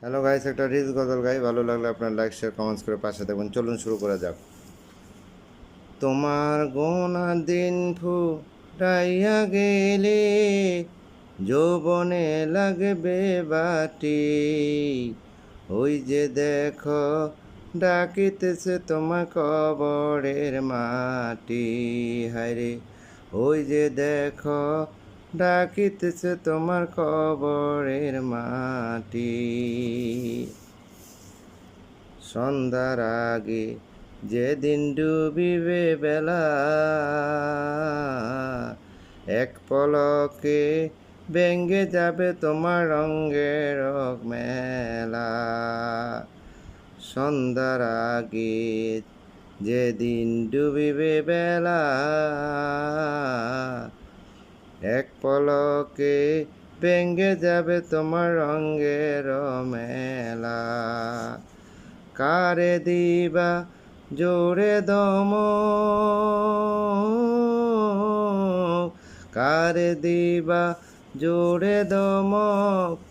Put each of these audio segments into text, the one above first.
Hello guys, একটা reels গজল গাই, ভালো লাগলে আপনার লাইক শেয়ার কমেন্টস করে পাশে থাকবেন। চলুন শুরু করা যাক। তোমার গোনা দিন ফুরাইয়া গেলে যৌবনে লাগবে বাটি, ওই যে দেখো ডাকিতেছে তোমার কবরের মাটি। হায়রে, ওই যে দেখো ডাকিতেছে তোমার কবরের মাটি। সন্ধ্যার আগে যেদিন ডুবিবে বেলা, এক পলকে ভেঙ্গে যাবে তোমার রঙের মেলা। সন্ধ্যার আগে যেদিন ডুবিবে বেলা, এক পলকে ভেঙ্গে যাবে তোমার রঙের মেলা। কারে দিবা জোরে দম, কারে দিবা জোরে দম,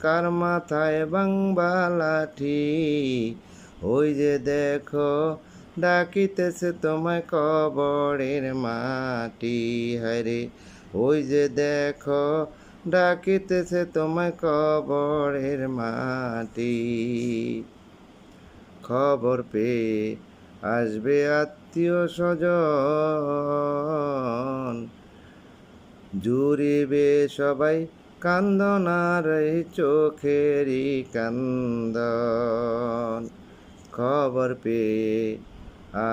কার মাথায় বাংবা লাঠি, ওই যে দেখো ডাকিতেছে তোমায় কবরের মাটি। হায়রে, ওই যে দেখো ডাকিতেছে তোমায় কবরের মাটি। খবর পেয়ে আসবে আত্মীয় স্বজন, জুড়িবে সবাই কান্দন আর এই চোখেরই কান্দন। খবর পেয়ে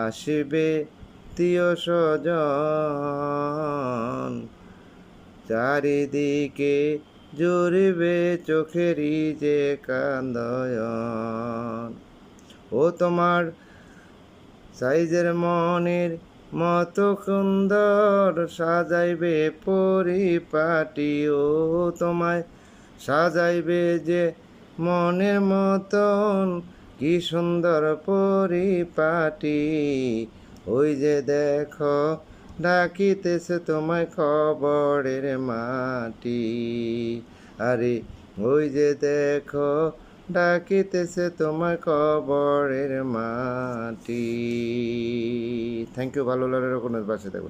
আসবে আত্মীয় স্বজন, চারিদিকে জুড়িবে চোখেরই যে কান্দন। ও তোমার সাইজের মনের মতো সুন্দর সাজাইবে পরিপাটি, ও তোমায় সাজাইবে যে মনের মতন কি সুন্দর পরিপাটি। ওই যে দেখো ডাকিতেছে তোমায় কবরের মাটি। আরে, ওই যে দেখো ডাকিতেছে তোমার কবরের মাটি। থ্যাংক ইউ, ভালো লাগলে রকমের পাশে থাকবেন।